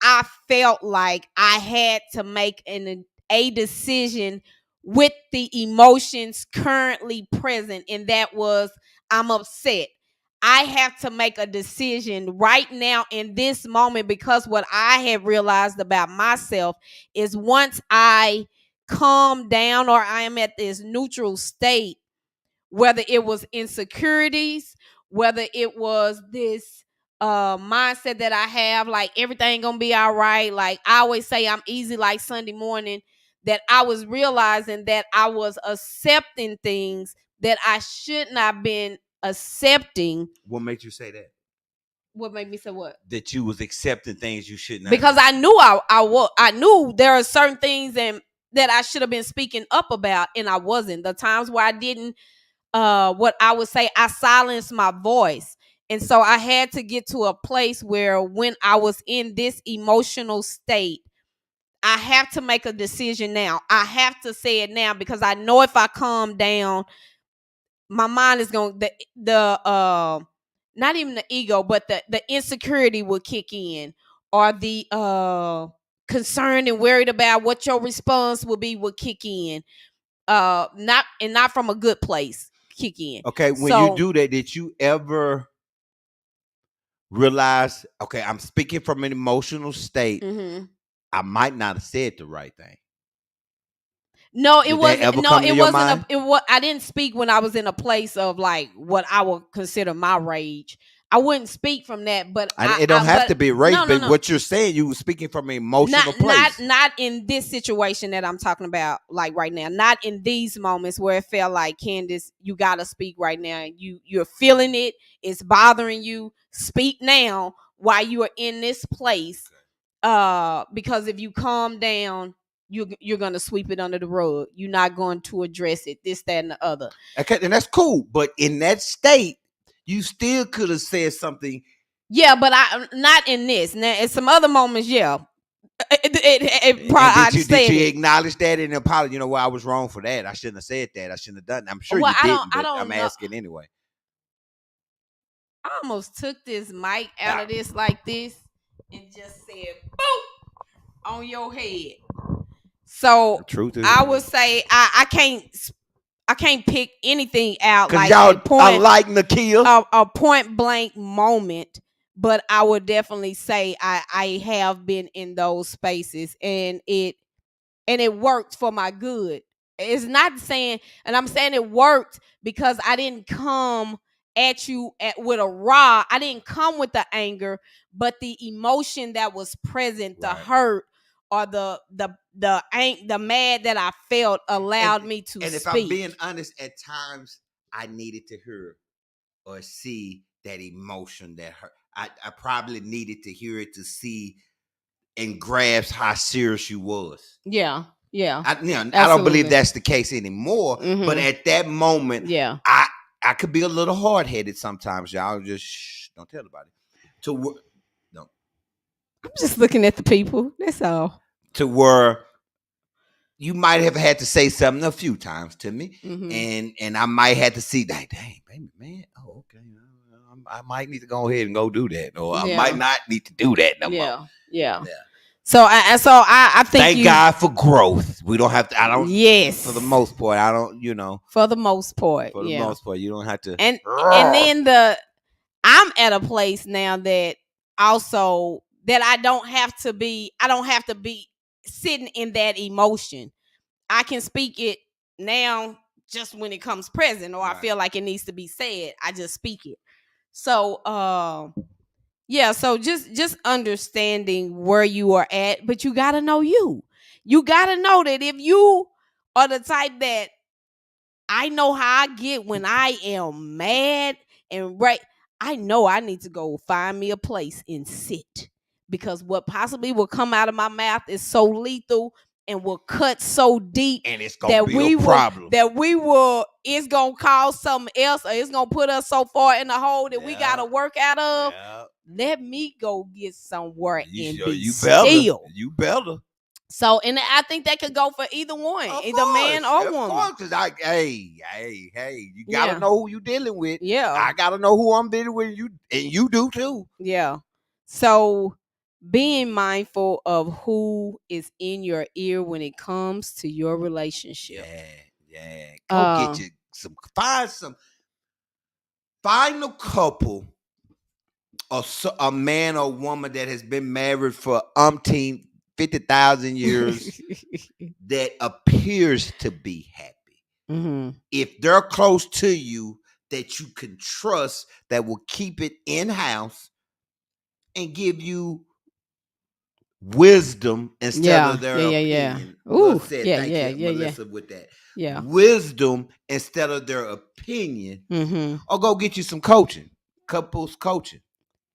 I felt like I had to make a decision with the emotions currently present, and that was I'm upset. I have to make a decision right now in this moment, because what I have realized about myself is once I calm down or I am at this neutral state, whether it was insecurities, whether it was this mindset that I have, like everything gonna be all right. Like I always say, I'm easy like Sunday morning, that I was realizing that I was accepting things that I should not have been accepting. What made you say that? What made me say what? That you was accepting things you shouldn't. Because I knew I knew there are certain things that I should have been speaking up about, and I wasn't. The times where I didn't, what I would say, I silenced my voice. And so I had to get to a place where when I was in this emotional state, I have to make a decision now. I have to say it now, because I know if I calm down, my mind is going to, not even the ego, but the insecurity will kick in, or the concerned and worried about what your response will be will kick in. Not from a good place kick in. Okay, when you do that, did you ever realize, okay, I'm speaking from an emotional state. I might not have said the right thing. No, it wasn't. No, it wasn't. I didn't speak when I was in a place of like what I would consider my rage. I wouldn't speak from that, but it don't have to be rage. But what you're saying, you were speaking from an emotional place. Not in this situation that I'm talking about, like right now. Not in these moments where it felt like, Candace, you gotta speak right now. You're feeling it. It's bothering you. Speak now while you are in this place. Because if you calm down, you're going to sweep it under the rug. You're not going to address it, this, that, and the other. Okay, and that's cool. But in that state, you still could have said something. Yeah, but not in this. Now, in some other moments, yeah. Did you acknowledge that and apologize? You know what? I was wrong for that. I shouldn't have said that. I shouldn't have done that. I'm sure you didn't, but I'm asking anyway. I almost took this mic out of this like this and just said, boop, on your head. So The truth is, I would say I can't pick anything out because like y'all a point, like Nakia. a point blank moment, but I would definitely say I have been in those spaces, and it worked for my good. It's not saying, and I'm saying it worked because I didn't come at you with a raw. I didn't come with the anger, but the emotion that was present, the Right. hurt, or the mad that I felt allowed me to And if speak. I'm being honest, at times I needed to hear or see that emotion that hurt. I probably needed to hear it to see and grasp how serious you was. Yeah. I don't Absolutely. believe that's the case anymore. But at that moment, Yeah. I could be a little hard headed sometimes. Y'all just don't tell nobody. I'm just looking at the people. That's all. To where you might have had to say something a few times to me, and I might have to see that. Dang, baby, man. Oh, okay. I might need to go ahead and go do that, or I might not need to do that no more. Yeah. So I think Thank God for growth. We don't have to. I don't. Yes. For the most part, I don't. For the most part. For the most part, you don't have to. And then I'm at a place now that also that I don't have to be sitting in that emotion. I can speak it now just when it comes present, or I feel like it needs to be said. I just speak it. So so just understanding where you are at, but you gotta know you. You gotta know that if you are the type that I know how I get when I am mad and I know I need to go find me a place and sit, because what possibly will come out of my mouth is so lethal and will cut so deep, and it's gonna be a problem. It's gonna cause something else, or it's gonna put us so far in the hole that we gotta work out of. Let me go get somewhere and be still. You better. So, and I think that could go for either one, either man or woman. Because hey, you gotta know who you dealing with. Yeah, I gotta know who I'm dealing with. And you do too. Yeah. So, being mindful of who is in your ear when it comes to your relationship. Yeah. Go get you find a couple, or a man or woman that has been married for 50,000 years that appears to be happy. If they're close to you, that you can trust, that will keep it in-house and give you wisdom instead of their opinion. Ooh, thank you, Melissa, with that. Yeah. Wisdom instead of their opinion. Or go get you some coaching, couples coaching.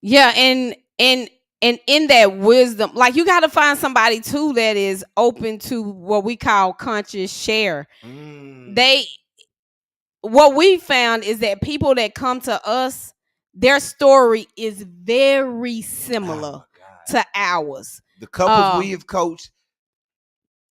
Yeah, and in that wisdom, like, you got to find somebody too that is open to what we call conscious share. What we found is that people that come to us, their story is very similar to ours. The couples we have coached,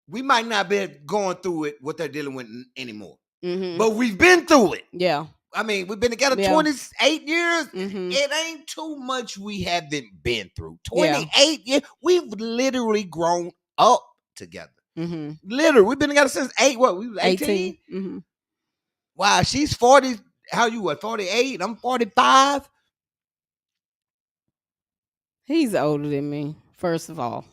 we might not be going through it, what they're dealing with anymore. But we've been through it. Yeah. I mean, we've been together 28 years. It ain't too much we haven't been through. 28 years. We've literally grown up together. Literally. We've been together since we was 18? Wow, she's 40. How you, 48? I'm 45. He's older than me, first of all.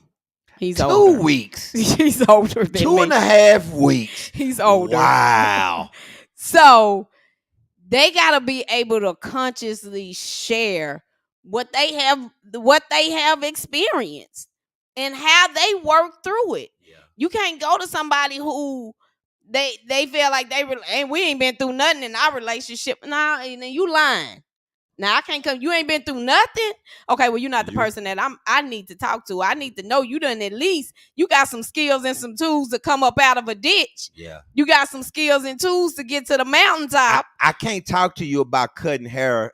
He's 2 weeks. He's older than me. 2.5 weeks. He's older. Wow. So they gotta be able to consciously share what they have experienced and how they work through it. Yeah. You can't go to somebody who they feel like and we ain't been through nothing in our relationship. Nah, and then you lying. Now I can't come. You ain't been through nothing. Okay, well, you're not the person that I need to talk to. I need to know you done at least. You got some skills and some tools to come up out of a ditch. Yeah. You got some skills and tools to get to the mountaintop. I can't talk to you about cutting hair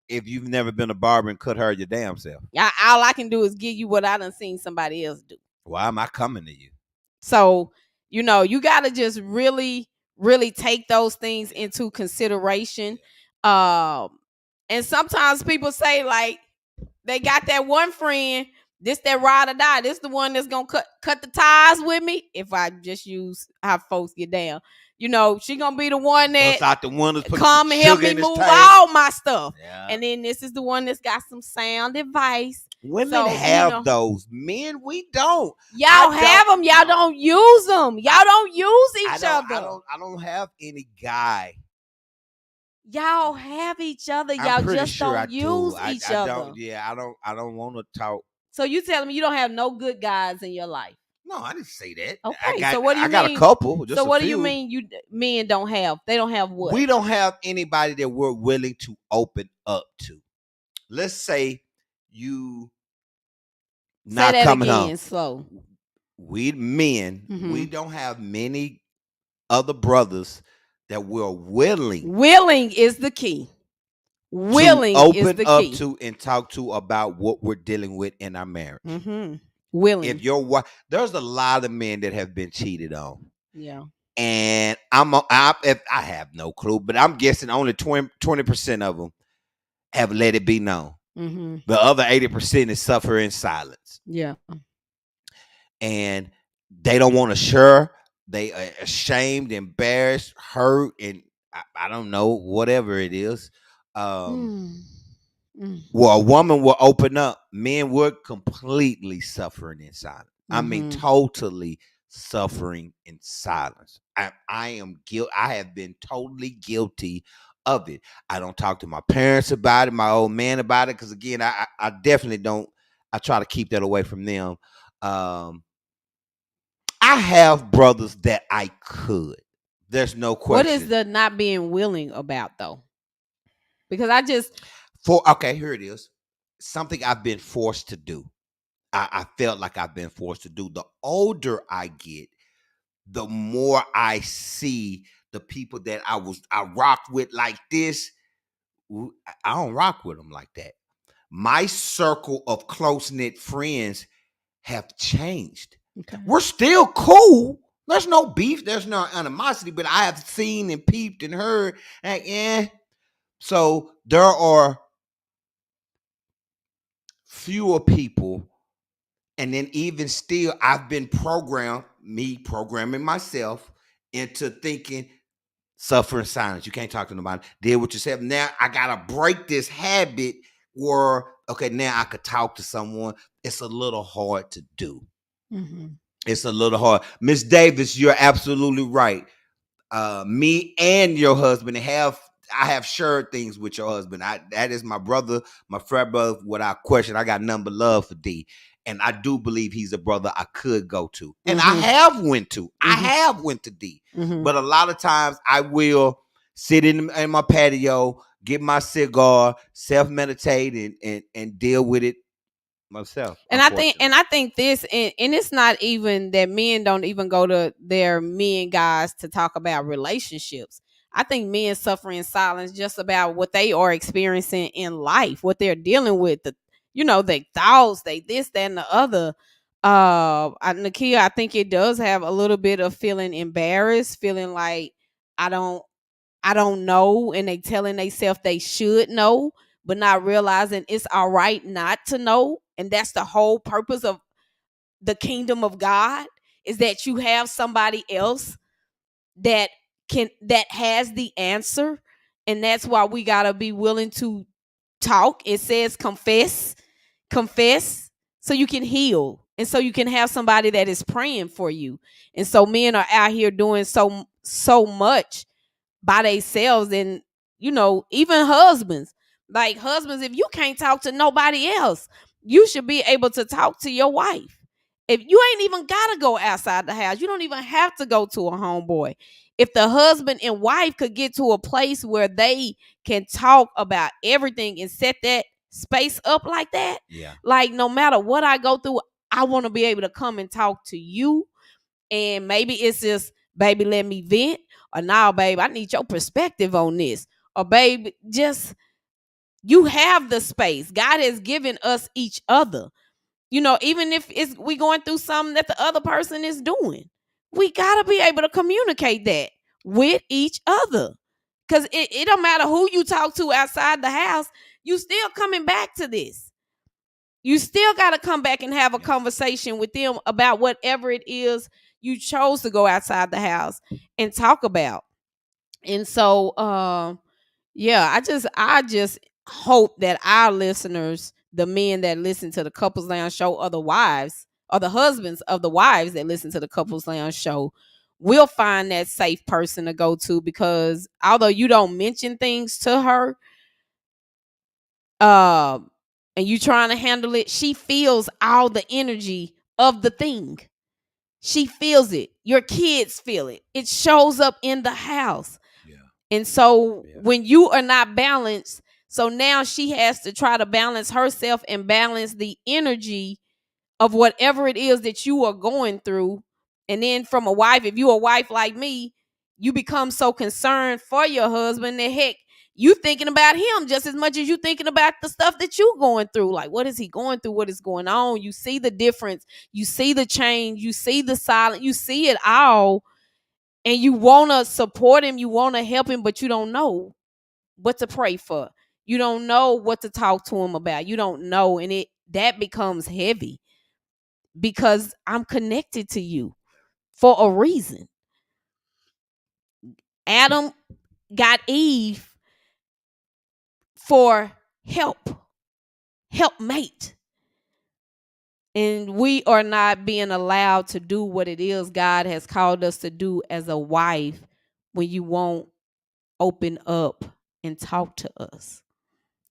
if you've never been a barber and cut hair your damn self. All I can do is give you what I done seen somebody else do. Why am I coming to you? So, you got to just really, really take those things into consideration. And sometimes people say, like, they got that one friend, this that ride or die. This the one that's gonna cut the ties with me. If I just use how folks get down, she gonna be the one that Bust out the windows, put come some and help sugar me in his move tank. all my stuff. Yeah. And then this is the one that's got some sound advice. Women So, have those. Men, we don't. Y'all have them. Y'all don't use them. Y'all don't use each other. I don't have any guy. Y'all have each other. Y'all just don't use each other. I don't want to talk. So you telling me you don't have no good guys in your life? No, I didn't say that. Okay, so what do you mean? I got a couple. So what do you mean men don't have? They don't have what? We don't have anybody that we're willing to open up to. Let's say you not coming home. Slow. We men, we don't have many other brothers that we're willing. Willing is the key. Willing to open is the up key. To and talk to about what we're dealing with in our marriage. Willing. If your wife, there's a lot of men that have been cheated on. Yeah. And I have no clue, but I'm guessing only 20% of them have let it be known. The other 80% is suffer in silence. Yeah. And they don't want to share. They are ashamed, embarrassed, hurt, and I don't know, whatever it is. Well, a woman will open up. Men would completely suffering in silence. I mean, totally suffering in silence. I am guilty. I have been totally guilty of it. I don't talk to my parents about it, my old man about it, because again, I definitely don't. I try to keep that away from them. I have brothers that I could. There's no question. What is the not being willing about though? Because okay, here it is. Something I've been forced to do. I felt like I've been forced to do. The older I get, the more I see the people that I rocked with like this. I don't rock with them like that. My circle of close-knit friends have changed. Okay. We're still cool. There's no beef. There's no animosity, but I have seen and peeped and heard. So there are fewer people. And then even still, I've been programming myself into thinking suffer in silence. You can't talk to nobody. Deal with yourself. Now I got to break this habit where, okay, now I could talk to someone. It's a little hard to do. It's a little hard. Miss Davis, you're absolutely right. Me and your husband I have shared things with your husband. That is my brother, my frat brother, without question. I got none but love for D. And I do believe he's a brother I could go to. And I have went to. I have went to D. But a lot of times I will sit in my patio, get my cigar, self-meditate and deal with it myself. And I think this, and it's not even that men don't even go to their men guys to talk about relationships. I think men suffer in silence just about what they are experiencing in life, what they're dealing with, their thoughts, they this, that, and the other. Nakia, I think it does have a little bit of feeling embarrassed, feeling like I don't know, and they telling themselves they should know, but not realizing it's all right not to know. And that's the whole purpose of the kingdom of God, is that you have somebody else that has the answer. And that's why we got to be willing to talk. It says confess so you can heal. And so you can have somebody that is praying for you. And so men are out here doing so much by themselves. And, even husbands, if you can't talk to nobody else, you should be able to talk to your wife. If you ain't even got to go outside the house, you don't even have to go to a homeboy. If the husband and wife could get to a place where they can talk about everything and set that space up like that, like no matter what I go through, I want to be able to come and talk to you. And maybe it's just, baby, let me vent. Or now, babe, I need your perspective on this. Or babe, just, you have the space. God has given us each other. Even if we going through something that the other person is doing, we got to be able to communicate that with each other. Because it don't matter who you talk to outside the house, you still coming back to this. You still got to come back and have a conversation with them about whatever it is you chose to go outside the house and talk about. And so, yeah, I just hope that our listeners, the men that listen to the Couples Lounge show, or the wives, or the husbands of the wives that listen to the Couples Lounge show, will find that safe person to go to. Because although you don't mention things to her, and you trying to handle it, she feels all the energy of the thing. She feels it. Your kids feel it. It shows up in the house. Yeah. And so when you are not balanced, so now she has to try to balance herself and balance the energy of whatever it is that you are going through. And then from a wife, if you're a wife like me, you become so concerned for your husband that heck, you thinking about him just as much as you thinking about the stuff that you going through. Like, what is he going through? What is going on? You see the difference. You see the change. You see the silence. You see it all. And you want to support him. You want to help him, but you don't know what to pray for. You don't know what to talk to him about. You don't know. And that becomes heavy because I'm connected to you for a reason. Adam got Eve for helpmate. And we are not being allowed to do what it is God has called us to do as a wife when you won't open up and talk to us.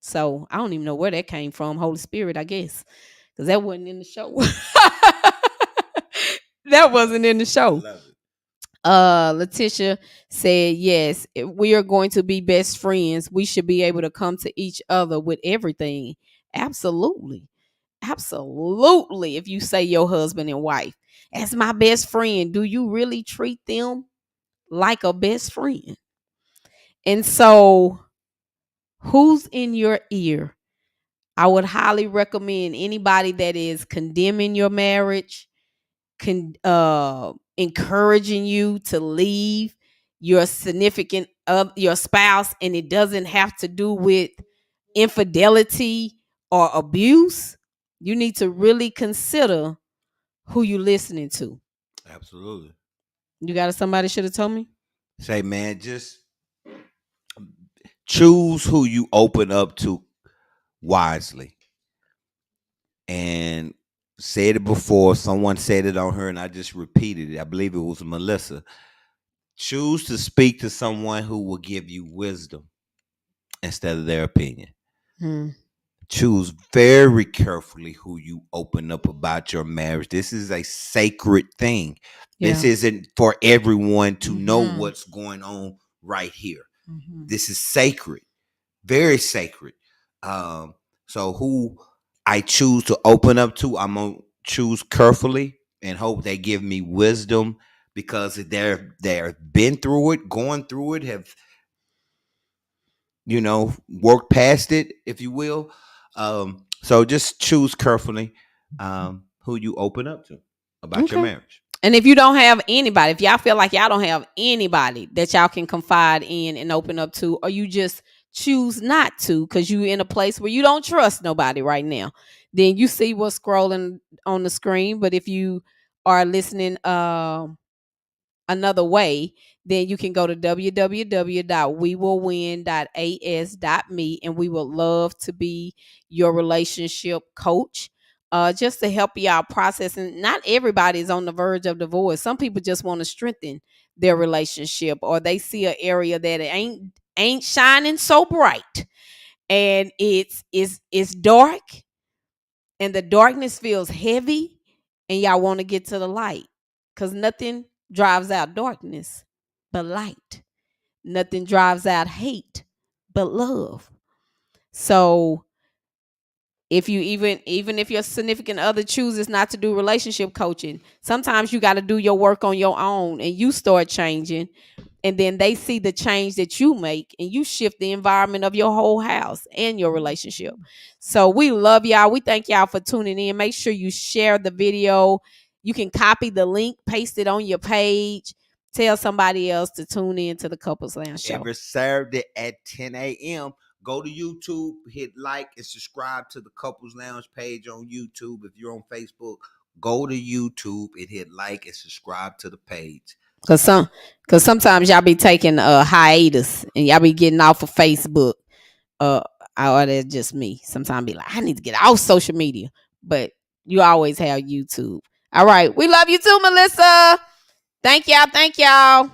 So I don't even know where that came from. Holy Spirit, I guess, because that wasn't in the show. That wasn't in the show. Letitia said, yes, if we are going to be best friends, we should be able to come to each other with everything. Absolutely. Absolutely. If you say your husband and wife, as my best friend, do you really treat them like a best friend? And so, who's in your ear? I would highly recommend anybody that is condemning your marriage, encouraging you to leave your significant of your spouse, and it doesn't have to do with infidelity or abuse. You need to really consider who you listening to. Absolutely. You got somebody should have told me? Say, man, just choose who you open up to wisely. And said it before, someone said it on her, and I just repeated it. I believe it was Melissa. Choose to speak to someone who will give you wisdom instead of their opinion. Choose very carefully who you open up about your marriage. This is a sacred thing. Yeah. This isn't for everyone to know what's going on right here. This is sacred, very sacred. So who I choose to open up to, I'm going to choose carefully and hope they give me wisdom, because they've been through it, going through it, have, worked past it, if you will. So just choose carefully who you open up to about your marriage. And if you don't have anybody, if y'all feel like y'all don't have anybody that y'all can confide in and open up to, or you just choose not to because you're in a place where you don't trust nobody right now, then you see what's scrolling on the screen. But if you are listening another way, then you can go to www.wewillwin.as.me, and we would love to be your relationship coach, just to help you out processing. Not everybody is on the verge of divorce. Some people just want to strengthen their relationship, or they see an area that ain't shining so bright, and it's dark, and the darkness feels heavy, and y'all want to get to the light, because nothing drives out darkness but light. Nothing drives out hate but love. So if you even if your significant other chooses not to do relationship coaching, sometimes you got to do your work on your own, and you start changing, and then they see the change that you make, and you shift the environment of your whole house and your relationship. So we love y'all. We thank y'all for tuning in. Make sure you share the video. You can copy the link, paste it on your page, tell somebody else to tune in to the Couples Lounge show. Every Saturday at 10 a.m. Go to YouTube, hit like and subscribe to the Couples Lounge page on YouTube. If you're on Facebook, go to YouTube and hit like and subscribe to the page. Cause sometimes y'all be taking a hiatus and y'all be getting off of Facebook. Or that's just me. Sometimes be like, I need to get off social media. But you always have YouTube. All right. We love you too, Melissa. Thank y'all.